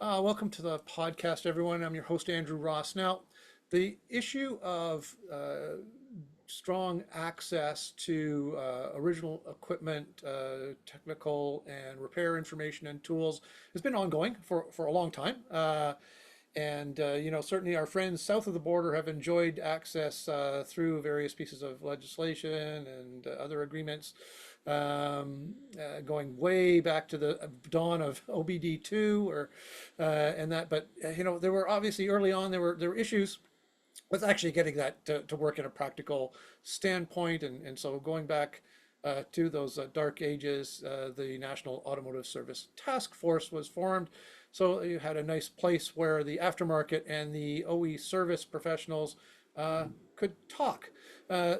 Welcome to the podcast, everyone. I'm your host, Andrew Ross. Now, the issue of strong access to original equipment, technical and repair information and tools has been ongoing for a long time. Certainly our friends south of the border have enjoyed access through various pieces of legislation and other agreements, going way back to the dawn of OBD2 or and that. But there were obviously early on there were issues with actually getting that to work in a practical standpoint, and so going back to those dark ages, the National Automotive Service Task Force was formed. So you had a nice place where the aftermarket and the OE service professionals could talk.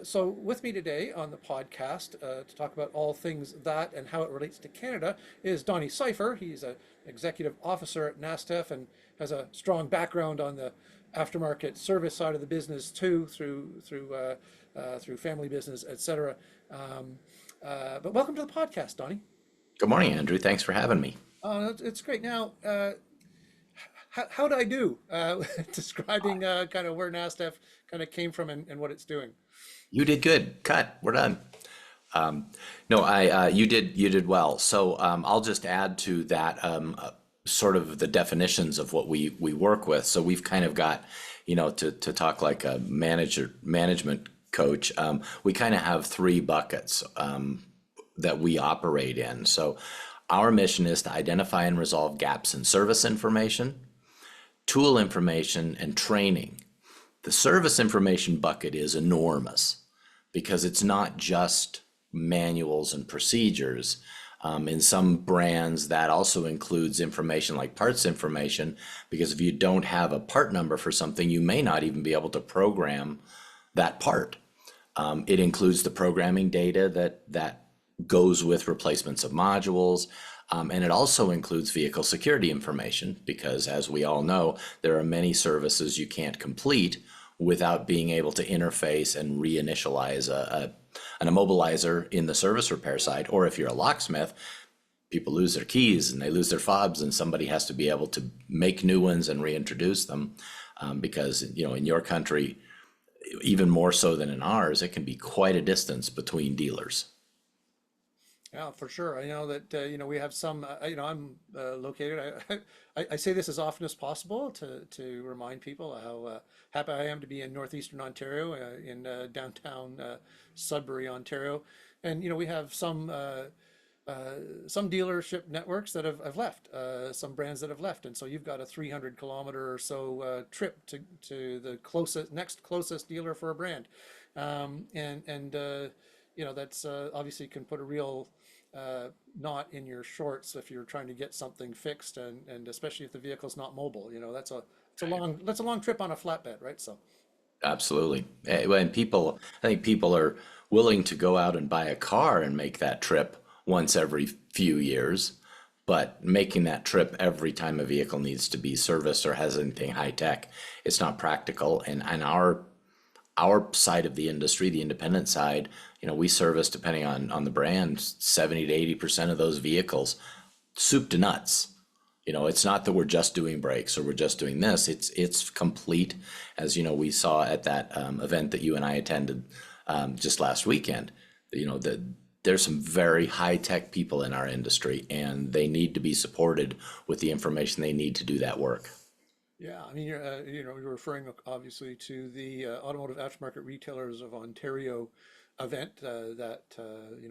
So with me today on the podcast to talk about all things that and how it relates to Canada is Donny Seyfer. He's an executive officer at NASTF and has a strong background on the aftermarket service side of the business too, through family business, etc. But welcome to the podcast, Donny. Good morning, Andrew. Thanks for having me. It's great. Now, how did I do describing kind of where NASTF kind of came from and what it's doing? You did good. Cut. We're done. No, you did well. So I'll just add to that sort of the definitions of what we work with. So we've kind of got, to talk like a management coach. We kind of have three buckets that we operate in. So our mission is to identify and resolve gaps in service information, tool information, and training. The service information bucket is enormous because it's not just manuals and procedures. In some brands, that also includes information like parts information, because if you don't have a part number for something, you may not even be able to program that part. It includes the programming data that goes with replacements of modules. And it also includes vehicle security information, because as we all know, there are many services you can't complete without being able to interface and reinitialize an immobilizer in the service repair side. Or if you're a locksmith, people lose their keys and they lose their fobs, and somebody has to be able to make new ones and reintroduce them, because in your country, even more so than in ours, it can be quite a distance between dealers. Yeah, for sure. I know that we have some. I'm located. I say this as often as possible to remind people how happy I am to be in northeastern Ontario, in downtown Sudbury, Ontario, and we have some dealership networks that have left, some brands that have left, and so you've got a 300-kilometer or so trip to the next closest dealer for a brand, that's obviously can put a real knot in your shorts if you're trying to get something fixed, and especially if the vehicle's not mobile. That's a long trip on a flatbed, right? So Absolutely. When I think people are willing to go out and buy a car and make that trip once every few years, but making that trip every time a vehicle needs to be serviced or has anything high tech, it's not practical. And our side of the industry, the independent side, we service, depending on the brand, 70 to 80% of those vehicles, soup to nuts. It's not that we're just doing brakes or we're just doing this. It's complete, as we saw at that event that you and I attended just last weekend. There's some very high tech people in our industry, and they need to be supported with the information they need to do that work. yeah, I mean, you're referring obviously to the Automotive Aftermarket Retailers of Ontario event that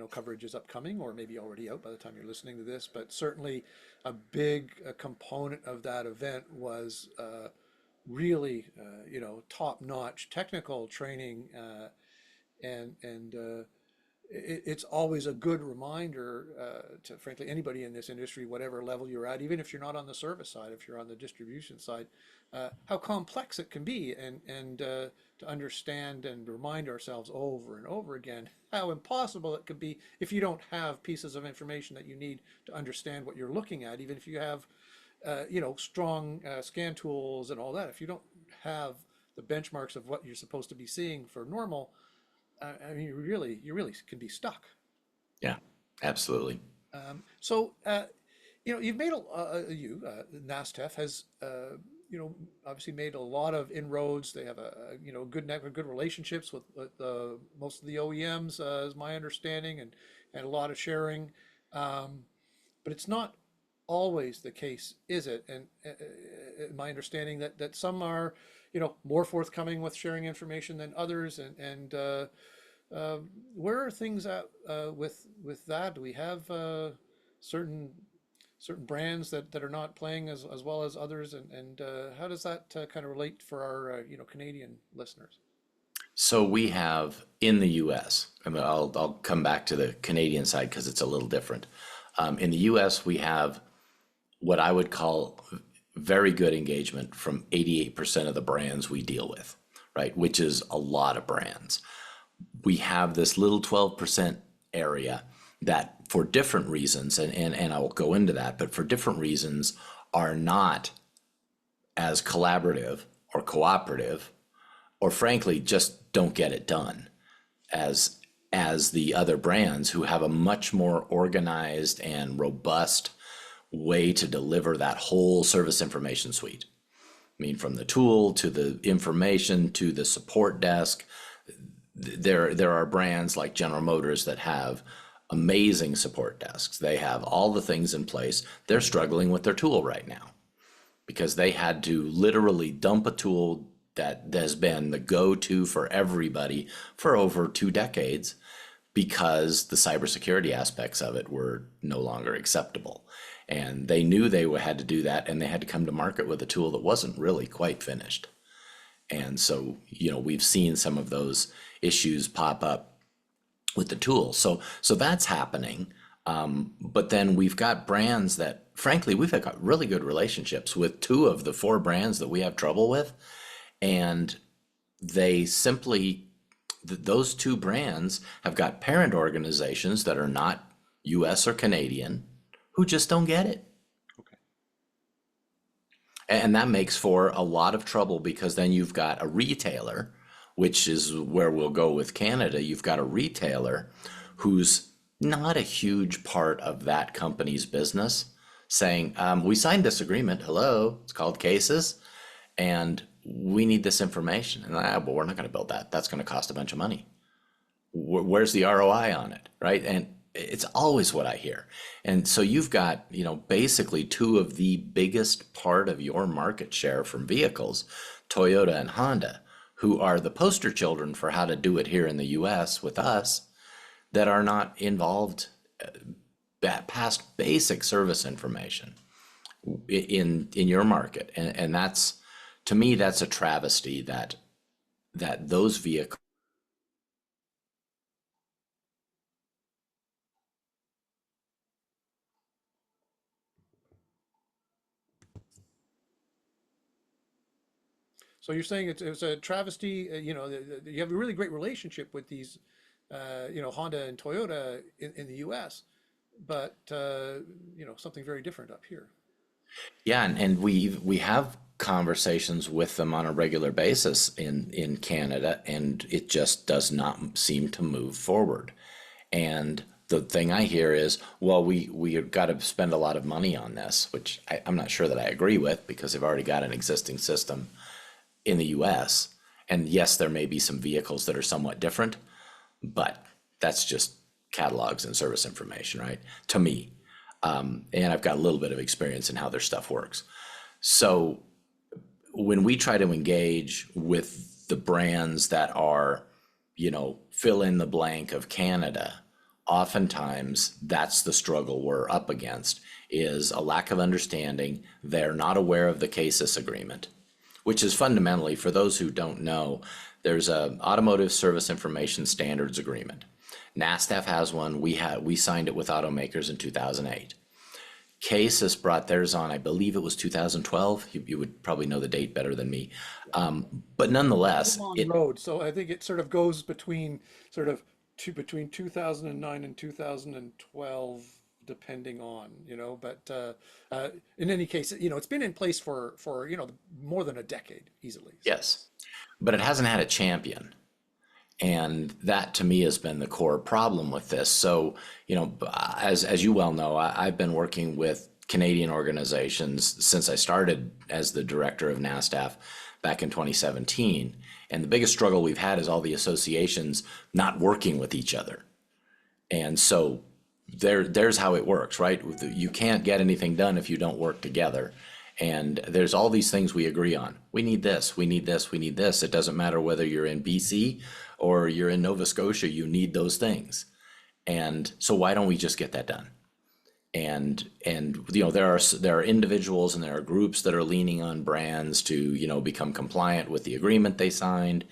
coverage is upcoming, or maybe already out by the time you're listening to this. But certainly, a big component of that event was really top-notch technical training, and it's always a good reminder to, frankly, anybody in this industry, whatever level you're at, even if you're not on the service side, if you're on the distribution side, how complex it can be, and to understand and remind ourselves over and over again how impossible it could be if you don't have pieces of information that you need to understand what you're looking at, even if you have strong scan tools and all that. If you don't have the benchmarks of what you're supposed to be seeing for normal, I mean, you really can be stuck. Yeah, absolutely. So You've made NASTF has, obviously made a lot of inroads. They have good relationships with most of the OEMs, is my understanding, and a lot of sharing. But it's not always the case, is it? And my understanding that some are, more forthcoming with sharing information than others. Where are things at with that? Do we have certain certain brands that are not playing as well as others, and how does that kind of relate for our Canadian listeners? So we have in the US, I mean, I'll come back to the Canadian side because it's a little different. In the US, we have what I would call very good engagement from 88% of the brands we deal with, right? Which is a lot of brands. We have this little 12% area that for different reasons, and I will go into that, but for different reasons are not as collaborative or cooperative, or frankly, just don't get it done as the other brands who have a much more organized and robust way to deliver that whole service information suite. I mean, from the tool to the information to the support desk, there are brands like General Motors that have amazing support desks. They have all the things in place. They're struggling with their tool right now because they had to literally dump a tool that has been the go-to for everybody for over 2 decades because the cybersecurity aspects of it were no longer acceptable. And they knew they had to do that, and they had to come to market with a tool that wasn't really quite finished. And so, we've seen some of those issues pop up with the tool. So that's happening. But then we've got brands that, frankly, we've got really good relationships with 2 of the 4 brands that we have trouble with. And they simply, those 2 brands have got parent organizations that are not US or Canadian who just don't get it. Okay. And that makes for a lot of trouble because then you've got a retailer, which is where we'll go with Canada. You've got a retailer who's not a huge part of that company's business saying, we signed this agreement. Hello, it's called cases. And we need this information. And well, we're not going to build that. That's going to cost a bunch of money. Where's the ROI on it, right? And it's always what I hear. And so you've got, basically 2 of the biggest part of your market share from vehicles, Toyota and Honda, who are the poster children for how to do it here in the US with us, that are not involved past basic service information in your market. And that's, to me, that's a travesty that those vehicles. So you're saying it's a travesty, you have a really great relationship with these, Honda and Toyota in the US, but, something very different up here. Yeah, and we have conversations with them on a regular basis in Canada, and it just does not seem to move forward. And the thing I hear is, well, we have got to spend a lot of money on this, which I'm not sure that I agree with because they've already got an existing system in the US. And yes, there may be some vehicles that are somewhat different, but that's just catalogs and service information, right? To me. And I've got a little bit of experience in how their stuff works. So when we try to engage with the brands that are, fill in the blank of Canada, oftentimes that's the struggle we're up against is a lack of understanding. They're not aware of the CASIS agreement, which is fundamentally, for those who don't know, there's a Automotive Service Information Standards Agreement. NASTF has one. We signed it with automakers in 2008. CASIS brought theirs on, I believe it was 2012. You would probably know the date better than me. But nonetheless, Long road. So I think it sort of goes between between 2009 and 2012, depending on, in any case, it's been in place for more than a decade easily. So. yes, but it hasn't had a champion. And that to me has been the core problem with this. So, as you well know, I've been working with Canadian organizations since I started as the director of NASTF back in 2017. And the biggest struggle we've had is all the associations not working with each other. And so there's how it works, right? You can't get anything done if you don't work together. And there's all these things we agree on. We need this, we need this, we need this. It doesn't matter whether you're in BC or you're in Nova Scotia, you need those things. And so why don't we just get that done? And there are individuals and there are groups that are leaning on brands to become compliant with the agreement they signed.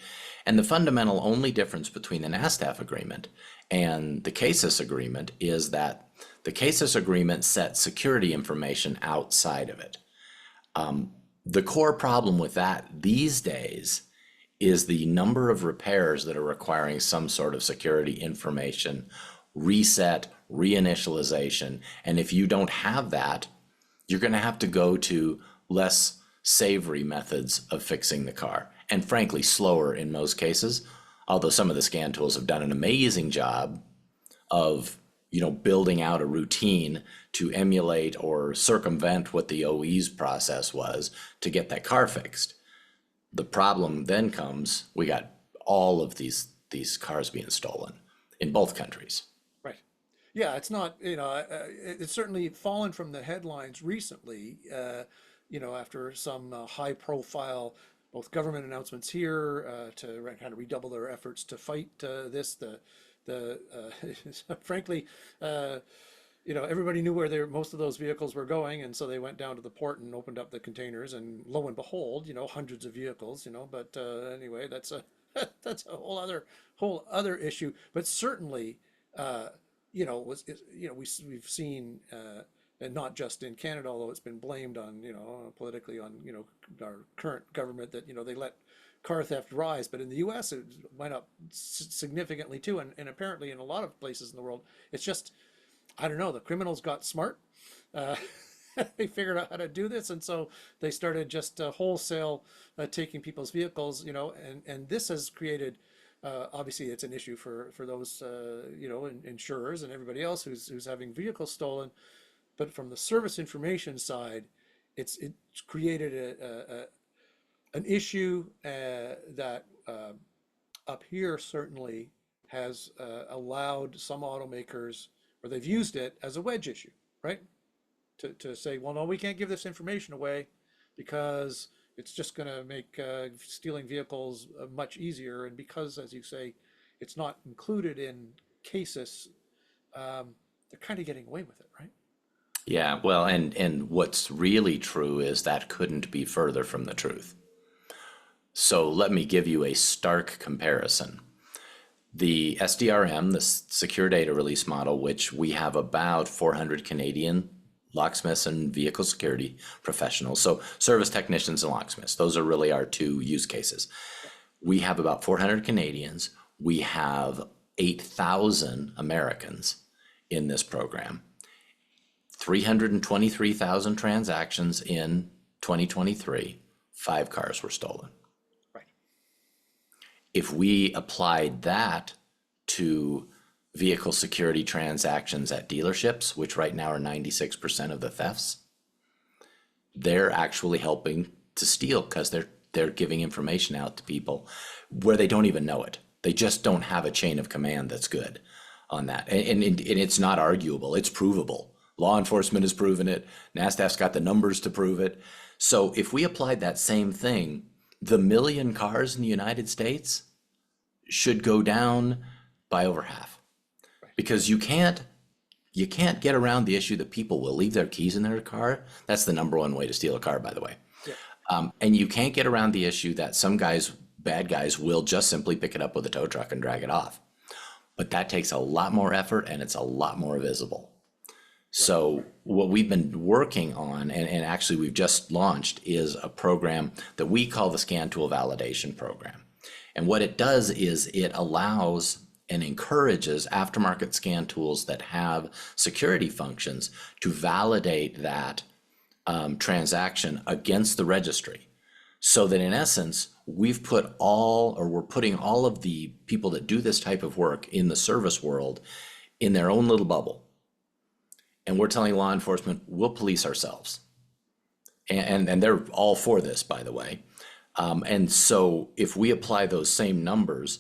And the fundamental only difference between the NASTF agreement and the CASIS agreement is that the CASIS agreement sets security information outside of it. The core problem with that these days is the number of repairs that are requiring some sort of security information, reset, reinitialization. And if you don't have that, you're going to have to go to less savory methods of fixing the car. And frankly, slower in most cases, although some of the scan tools have done an amazing job of building out a routine to emulate or circumvent what the OE's process was to get that car fixed. The problem then comes, we got all of these cars being stolen in both countries. Right. Yeah, it's not, it's certainly fallen from the headlines recently, after some high profile, both government announcements here to kind of redouble their efforts to fight this. Frankly, everybody knew where most of those vehicles were going, and so they went down to the port and opened up the containers, and lo and behold, hundreds of vehicles, but anyway, that's a that's a whole other issue. But certainly, we've seen, and not just in Canada, although it's been blamed on, politically on, our current government that, they let car theft rise, but in the US it went up significantly too, and apparently in a lot of places in the world, it's just, I don't know, the criminals got smart. They figured out how to do this, and so they started just wholesale taking people's vehicles, and this has created, obviously it's an issue for those, insurers and everybody else who's having vehicles stolen, but from the service information side, it's created an issue that up here certainly has allowed some automakers, or they've used it as a wedge issue, right? To say, well, no, we can't give this information away because it's just going to make stealing vehicles much easier. And because, as you say, it's not included in cases, they're kind of getting away with it, right? Yeah, well, and what's really true is that couldn't be further from the truth. So let me give you a stark comparison. The SDRM, the Secure Data Release Model, which we have about 400 Canadian locksmiths and vehicle security professionals, so service technicians and locksmiths, those are really our two use cases. We have about 400 Canadians. We have 8,000 Americans in this program. 323,000 transactions in 2023, 5 cars were stolen. Right. If we applied that to vehicle security transactions at dealerships, which right now are 96% of the thefts, they're actually helping to steal because they're giving information out to people where they don't even know it. They just don't have a chain of command that's good on that. And it's not arguable, it's provable. Law enforcement has proven it. NASTF's got the numbers to prove it. So if we applied that same thing, the million cars in the United States should go down by over half. Because you can't get around the issue that people will leave their keys in their car. That's the number one way to steal a car, by the way. Yeah. And you can't get around the issue that some guys, bad guys, will just simply pick it up with a tow truck and drag it off. But that takes a lot more effort and it's a lot more visible. So what we've been working on, and actually we've just launched, is a program that we call the Scan Tool Validation Program. And what it does is it allows and encourages aftermarket scan tools that have security functions to validate that transaction against the registry. So that in essence, we're putting all of the people that do this type of work in the service world in their own little bubble. And we're telling law enforcement, we'll police ourselves. And they're all for this, by the way. And so if we apply those same numbers,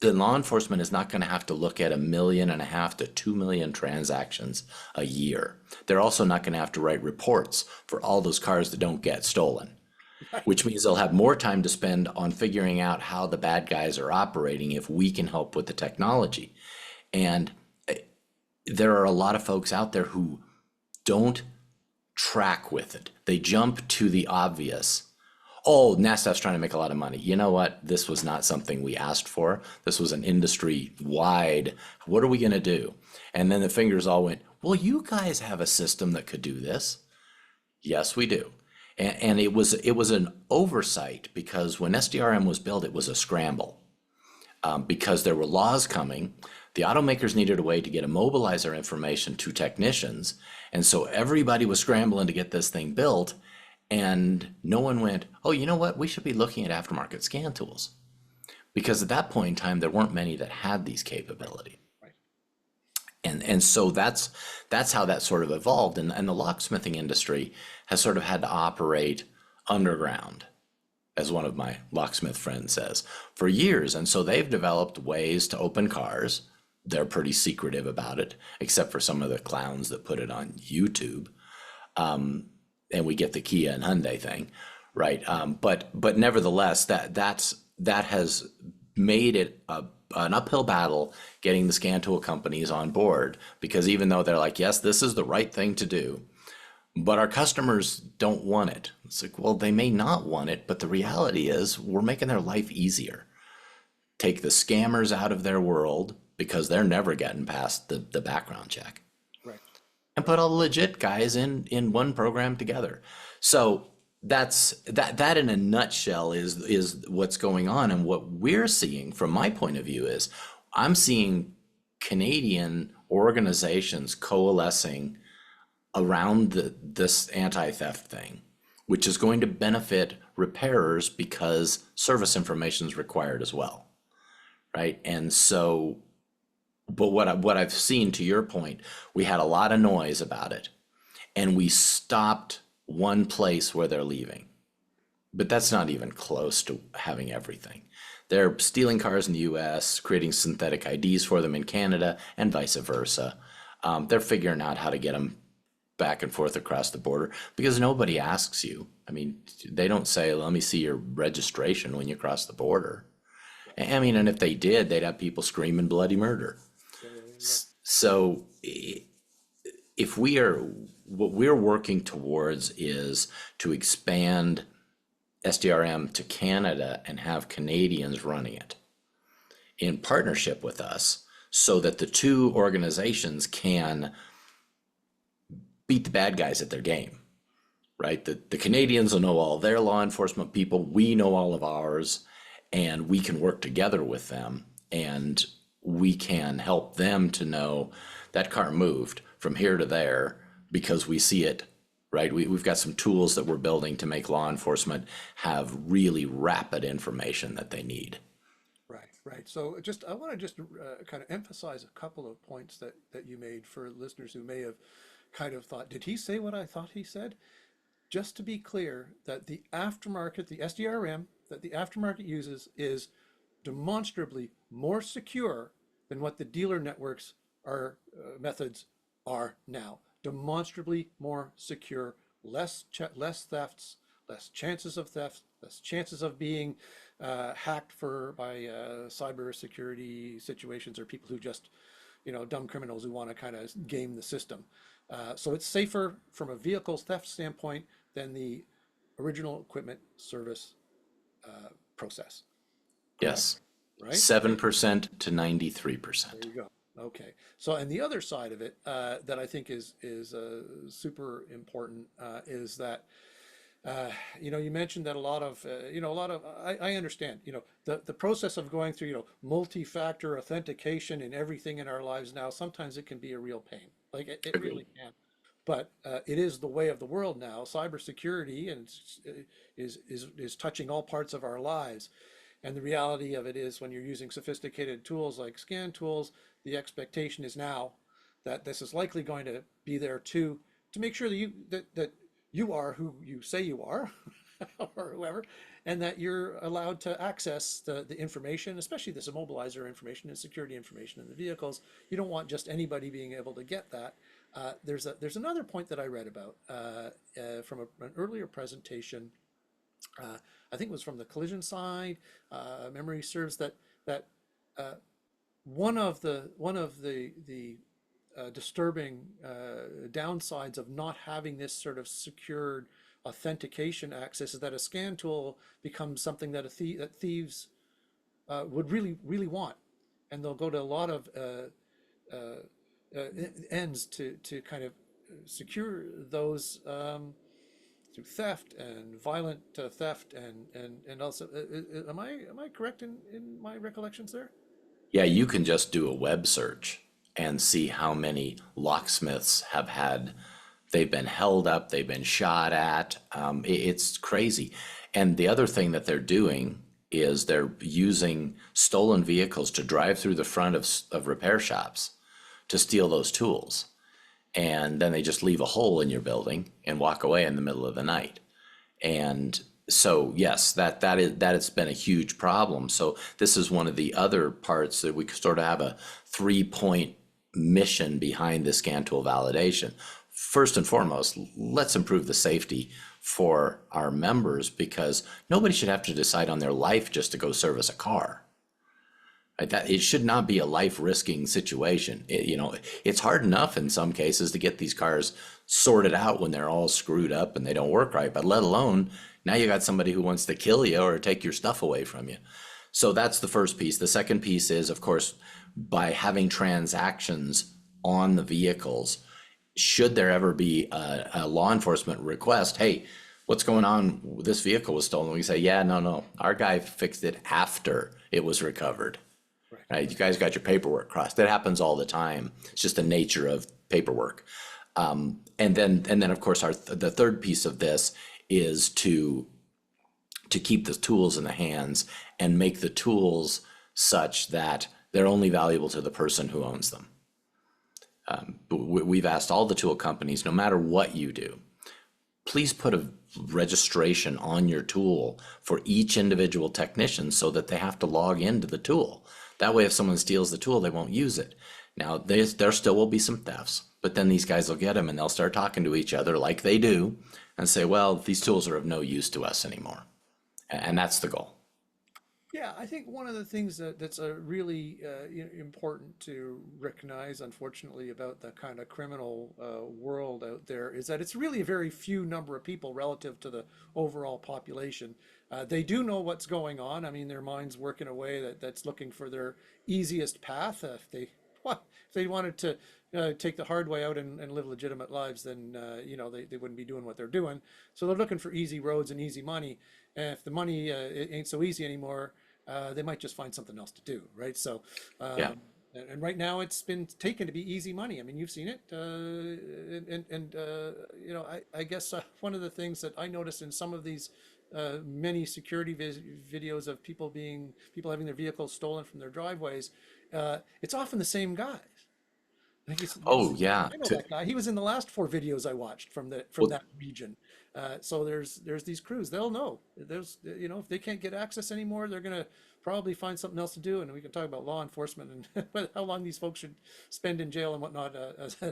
then law enforcement is not going to have to look at 1.5 to 2 million transactions a year. They're also not going to have to write reports for all those cars that don't get stolen, Right. which means they'll have more time to spend on figuring out how the bad guys are operating if we can help with the technology. And there are a lot of folks out there who don't track with it. They jump to the obvious. Oh, NASTF's trying to make a lot of money. You know what? This was not something we asked for. This was an industry wide. What are we going to do? And then the fingers all went, well, you guys have a system that could do this. Yes, we do. And it was an oversight because when SDRM was built, it was a scramble because there were laws coming. The automakers needed a way to get immobilizer information to technicians. And so everybody was scrambling to get this thing built. And no one went, oh, you know what? We should be looking at aftermarket scan tools. Because at that point in time, there weren't many that had these capabilities. Right. And so that's how that sort of evolved. And the locksmithing industry has sort of had to operate underground, as one of my locksmith friends says, for years. And so they've developed ways to open cars. They're pretty secretive about it, except for some of the clowns that put it on YouTube. And we get the Kia and Hyundai thing, right? But nevertheless, that has made it an uphill battle getting the scan tool companies on board, because even though they're like, yes, this is the right thing to do, but our customers don't want it. It's like, well, they may not want it, but the reality is we're making their life easier. Take the scammers out of their world because they're never getting past the background check, Right. and put all the legit guys in one program together. So that in a nutshell is what's going on. And what we're seeing from my point of view is I'm seeing Canadian organizations coalescing around this anti-theft thing, which is going to benefit repairers because service information is required as well, right? And so, but what I've seen, to your point, we had a lot of noise about it, and we stopped one place where they're leaving. But that's not even close to having everything. They're stealing cars in the US, creating synthetic IDs for them in Canada, and vice versa. They're figuring out how to get them back and forth across the border because nobody asks you. I mean, they don't say, let me see your registration when you cross the border. I mean, and if they did, they'd have people screaming bloody murder. So if what we're working towards is to expand SDRM to Canada and have Canadians running it in partnership with us so that the two organizations can beat the bad guys at their game, right? The Canadians will know all their law enforcement people, we know all of ours, and we can work together with them, and we can help them to know that car moved from here to there because we see it, right? We've got some tools that we're building to make law enforcement have really rapid information that they need. Right, right. So I want to just kind of emphasize a couple of points that you made for listeners who may have kind of thought, did he say what I thought he said? Just to be clear, that the aftermarket, the SDRM that the aftermarket uses is demonstrably more secure than what the dealer networks methods are now. Demonstrably more secure, less thefts, less chances of theft, less chances of being hacked by cybersecurity situations or people who just, dumb criminals who want to kind of game the system. So it's safer from a vehicle's theft standpoint than the original equipment service process. Yes, Right? 7% to There 93%. you go. Okay. So, and the other side of it that I think is super important is that you mentioned that I understand, the process of going through, multi-factor authentication and everything in our lives now, sometimes it can be a real pain. Like it really can. But it is the way of the world now. Cybersecurity is touching all parts of our lives. And the reality of it is when you're using sophisticated tools like scan tools, the expectation is now that this is likely going to be there to make sure that you are who you say you are, or whoever, and that you're allowed to access the information, especially this immobilizer information and security information in the vehicles. You don't want just anybody being able to get that. There's another point that I read about from an earlier presentation. I think it was from the collision side. Memory serves that one of the disturbing downsides of not having this sort of secured authentication access is that a scan tool becomes something that that thieves would really want, and they'll go to a lot of ends to kind of secure those through theft and violent theft and also am I correct in my recollections there? Yeah, you can just do a web search and see how many locksmiths they've been held up, they've been shot at. It's crazy. And the other thing that they're doing is they're using stolen vehicles to drive through the front of repair shops to steal those tools. And then they just leave a hole in your building and walk away in the middle of the night. And so yes, that has been a huge problem. So this is one of the other parts that we sort of have a 3-point mission behind the scan tool validation. First and foremost, let's improve the safety for our members, because nobody should have to decide on their life just to go service a car. Right? That it should not be a life-risking situation. It's hard enough in some cases to get these cars sorted out when they're all screwed up and they don't work right, but let alone now you got somebody who wants to kill you or take your stuff away from you. So that's the first piece. The second piece is, of course, by having transactions on the vehicles, should there ever be a law enforcement request, hey, what's going on? This vehicle was stolen. We say, yeah, no, our guy fixed it after it was recovered. Right? You guys got your paperwork crossed. That happens all the time. It's just the nature of paperwork. And then of course the third piece of this is to keep the tools in the hands and make the tools such that they're only valuable to the person who owns them. We've asked all the tool companies, no matter what you do, please put a registration on your tool for each individual technician so that they have to log into the tool. That way, if someone steals the tool, they won't use it. Now, there still will be some thefts, but then these guys will get them and they'll start talking to each other like they do and say, well, these tools are of no use to us anymore. And that's the goal. Yeah, I think one of the things that's really important to recognize, unfortunately, about the kind of criminal world out there is that it's really a very few number of people relative to the overall population. They do know what's going on. I mean, their minds work in a way that's looking for their easiest path. If they wanted to take the hard way out and live legitimate lives, then they wouldn't be doing what they're doing. So they're looking for easy roads and easy money. And if the money it ain't so easy anymore, they might just find something else to do, right? So, Yeah. and right now it's been taken to be easy money. I mean, you've seen it, I guess one of the things that I noticed in some of these many security videos of people having their vehicles stolen from their driveways, it's often the same guys. I think Oh, yeah. I know that guy. He was in the last 4 videos I watched from that region. So there's these crews. They'll know. If they can't get access anymore, they're gonna probably find something else to do. And we can talk about law enforcement and how long these folks should spend in jail and whatnot. As Yeah,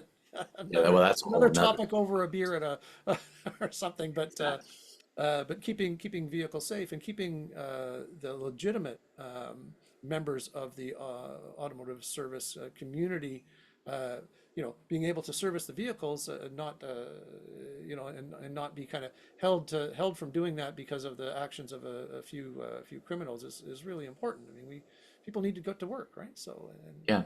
well, that's a whole another nother. topic over a beer at a or something. But keeping vehicles safe and keeping the legitimate members of the automotive service community, being able to service the vehicles, not and not be kind of held from doing that because of the actions of a few criminals is really important. I mean, people need to go to work, right? So Yeah.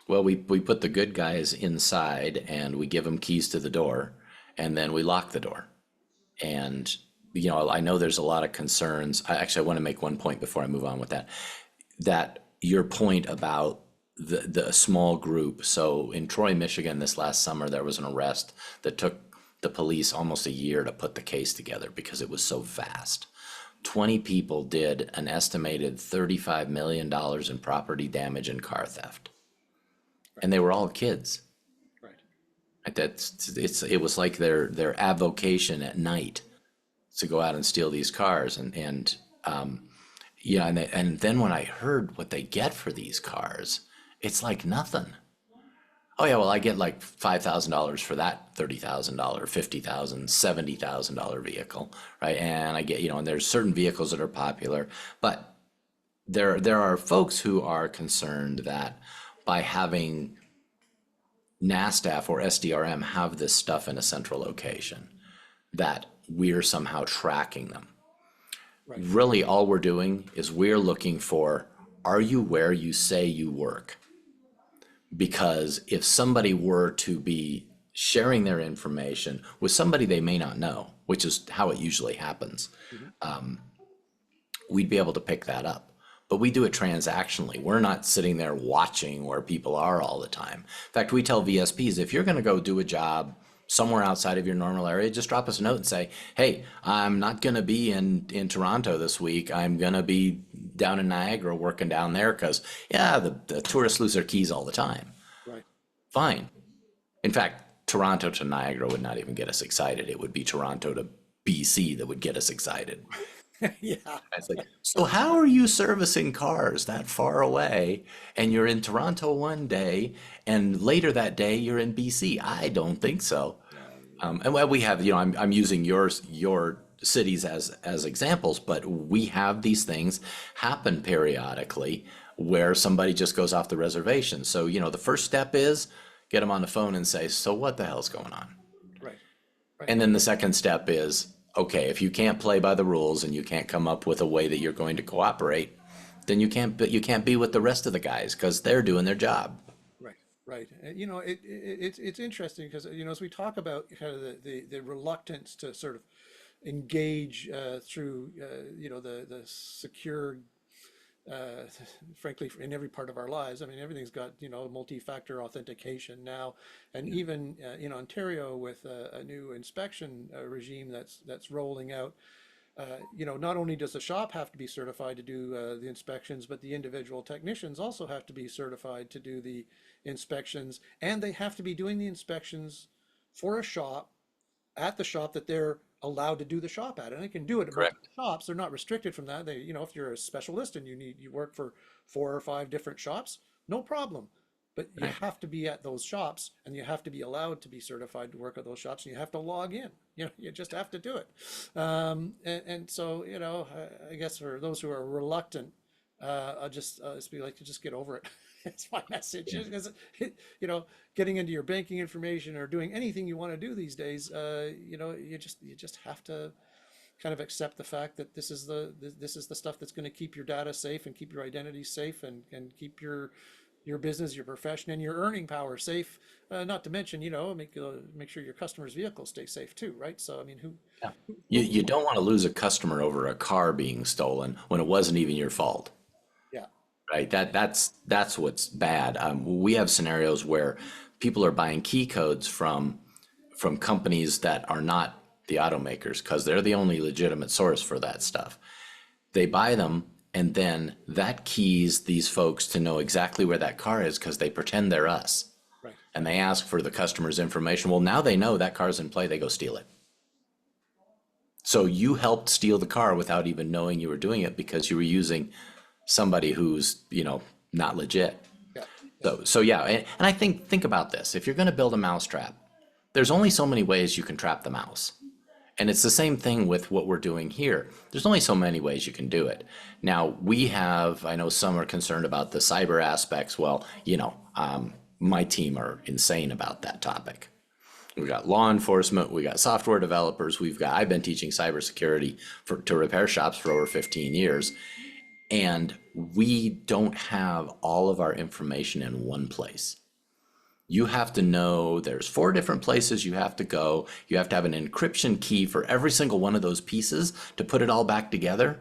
Well, we put the good guys inside and we give them keys to the door and then we lock the door. And, I know there's a lot of concerns. I want to make one point before I move on with that your point about the small group. So in Troy, Michigan, this last summer, there was an arrest that took the police almost a year to put the case together because it was so vast. 20 people did an estimated $35 million in property damage and car theft. And they were all kids. It was like their avocation at night to go out and steal these cars, and yeah, and then when I heard what they get for these cars, it's like nothing. Oh yeah, well I get like $5,000 for that $30,000, $50,000, $70,000 vehicle, right? And I get, and there's certain vehicles that are popular, but there are folks who are concerned that by having NASTF or SDRM have this stuff in a central location, that we're somehow tracking them. Right. Really, all we're doing is we're looking for, are you where you say you work? Because if somebody were to be sharing their information with somebody they may not know, which is how it usually happens, we'd be able to pick that up. But we do it transactionally. We're not sitting there watching where people are all the time. In fact, we tell VSPs, if you're going to go do a job somewhere outside of your normal area, just drop us a note and say, hey, I'm not going to be in Toronto this week. I'm going to be down in Niagara working down there because, yeah, the tourists lose their keys all the time. Right. Fine. In fact, Toronto to Niagara would not even get us excited. It would be Toronto to BC that would get us excited. Yeah. It's like, so how are you servicing cars that far away and you're in Toronto one day and later that day you're in BC? I don't think so. And well, we have, I'm using your cities as examples, but we have these things happen periodically where somebody just goes off the reservation. So, the first step is get them on the phone and say, so what the hell's going on? Right. And then the second step is, okay, if you can't play by the rules and you can't come up with a way that you're going to cooperate, then you can't be with the rest of the guys because they're doing their job. Right, right. It's interesting because as we talk about kind of the reluctance to sort of engage through the secure, frankly, in every part of our lives. I mean, everything's got multi-factor authentication now, and even in Ontario with a new inspection regime that's rolling out. Not only does the shop have to be certified to do the inspections, but the individual technicians also have to be certified to do the inspections, and they have to be doing the inspections for a shop at the shop that they're allowed to do the shop at, and they can do it at Correct. multiple shops. They're not restricted from that. They, if you're a specialist and you work for 4 or 5 different shops, no problem. But you Right. have to be at those shops, and you have to be allowed to be certified to work at those shops, and you have to log in. You just have to do it. And so, I guess for those who are reluctant, I'll just be like, to just get over it. It's my message. Because, getting into your banking information or doing anything you want to do these days, you just have to kind of accept the fact that this is the stuff that's going to keep your data safe and keep your identity safe and keep your business, your profession, and your earning power safe. Not to mention, make sure your customers' vehicles stay safe too, right? So, I mean, Yeah. You don't want to lose a customer over a car being stolen when it wasn't even your fault. yeah, Right. That's what's bad. We have scenarios where people are buying key codes from companies that are not the automakers because they're the only legitimate source for that stuff. They buy them, and then that keys these folks to know exactly where that car is because they pretend they're us, right, and they ask for the customer's information. Well, now they know that car's in play. They go steal it. So you helped steal the car without even knowing you were doing it because you were using somebody who's, not legit. yeah, So yeah, and I think about this. If you're going to build a mousetrap, there's only so many ways you can trap the mouse. And it's the same thing with what we're doing here. There's only so many ways you can do it. Now, I know some are concerned about the cyber aspects. Well, my team are insane about that topic. We've got law enforcement, we got software developers, I've been teaching cybersecurity to repair shops for over 15 years. And we don't have all of our information in one place. You have to know there's 4 different places you have to go. You have to have an encryption key for every single one of those pieces to put it all back together.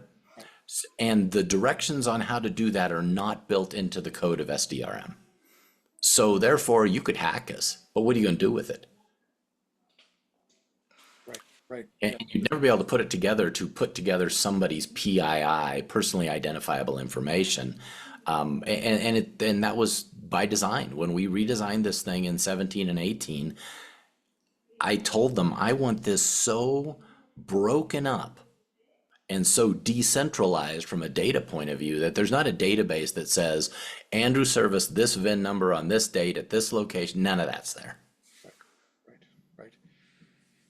And the directions on how to do that are not built into the code of SDRM. So therefore, you could hack us, but what are you going to do with it? right, And you'd never be able to put together somebody's PII, personally identifiable information. And that was by design. When we redesigned this thing in 17 and 18, I told them I want this so broken up and so decentralized from a data point of view that there's not a database that says Andrew serviced this VIN number on this date at this location. None of that's there. Right, right, right.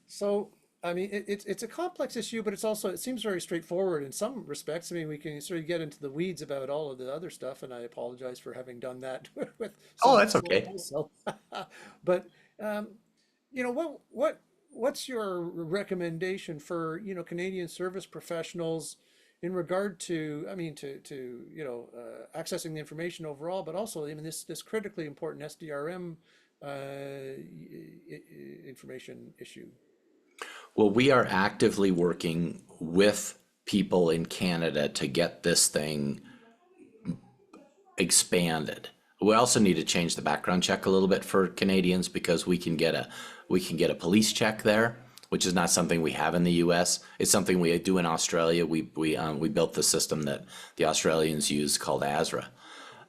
So, I mean, it's a complex issue, but it's also, it seems very straightforward in some respects. I mean, we can sort of get into the weeds about all of the other stuff, and I apologize for having done that with Oh, some that's people okay. also. But, um, you know, what's your recommendation for, Canadian service professionals in regard to, I mean, accessing the information overall, but also, I mean, this critically important SDRM information issue? Well, we are actively working with people in Canada to get this thing expanded. We also need to change the background check a little bit for Canadians because we can get a police check there, which is not something we have in the U.S. It's something we do in Australia. We built the system that the Australians use called ASRA.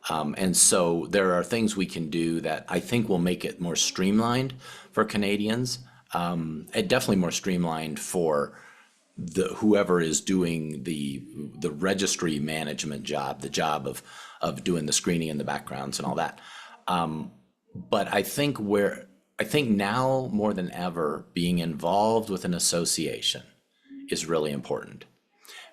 And so there are things we can do that I think will make it more streamlined for Canadians, and definitely more streamlined for the whoever is doing the registry management job, the job of doing the screening and the backgrounds and all that. But I think now more than ever, being involved with an association is really important.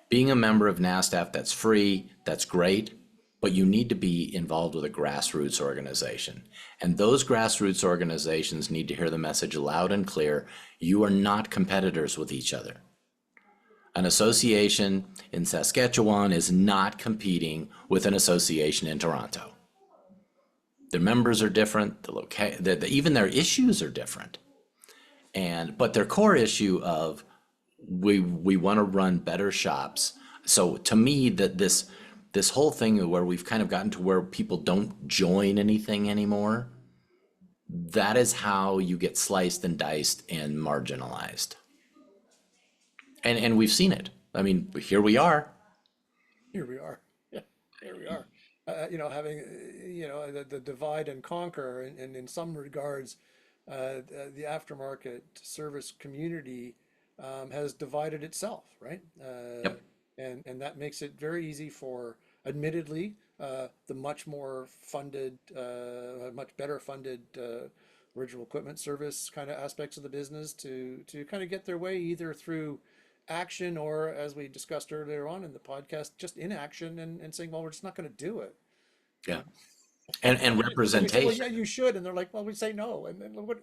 Being a member of NASTF, that's free, that's great, but you need to be involved with a grassroots organization. And those grassroots organizations need to hear the message loud and clear. You are not competitors with each other. An association in Saskatchewan is not competing with an association in Toronto. Their members are different, even their issues are different. But their core issue of we want to run better shops. So to me, that this whole thing where we've kind of gotten to where people don't join anything anymore, that is how you get sliced and diced and marginalized. And we've seen it. I mean, here we are. Here we are. Yeah, here we are. Having, the divide and conquer, and in some regards, the aftermarket service community has divided itself, right? Yep. And that makes it very easy for, admittedly, the much better funded original equipment service kind of aspects of the business to kind of get their way either through action or, as we discussed earlier on in the podcast, just inaction and saying, well, we're just not going to do it. You Yeah. know, And and we say, well, representation. yeah, you should, and they're like, well, we say no, and then what,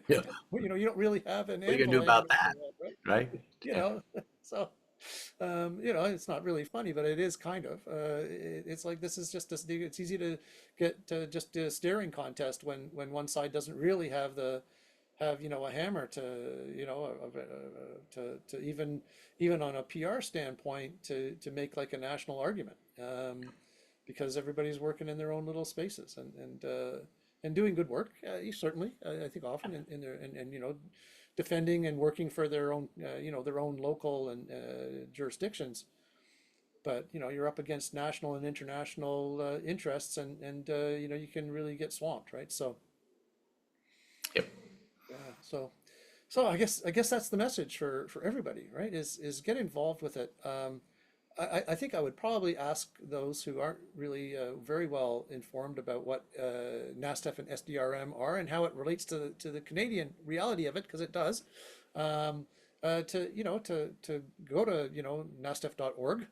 Yeah. you don't really have an What are you gonna do anvil hanging about over that? your head, right? Right? You Yeah. know, so it's not really funny, but it is kind of. It's like this is just it's easy to get to just a staring contest when one side doesn't really have a hammer to to even on a PR standpoint to make like a national argument, because everybody's working in their own little spaces and doing good work, certainly, I think often in their and defending and working for their own local and jurisdictions. But you're up against national and international interests, and you can really get swamped, right? So Yep. yeah, so I guess that's the message for everybody, right? Is get involved with it. I think I would probably ask those who aren't really very well informed about what NASTF and SDRM are and how it relates to the Canadian reality of it, because it does. To go to nastf.org,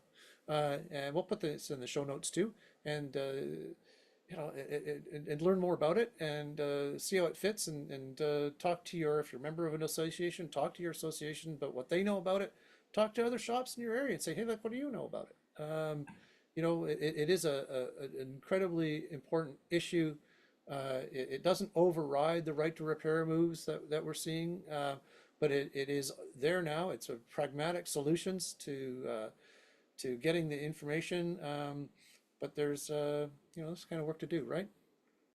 and we'll put this in the show notes too, and and learn more about it and see how it fits, and talk to if you're a member of an association, talk to your association about what they know about it. Talk to other shops in your area and say, hey, look, what do you know about it? It is an incredibly important issue. It doesn't override the right to repair moves that we're seeing, but it is there now. It's a pragmatic solutions to getting the information, but there's this kind of work to do, right?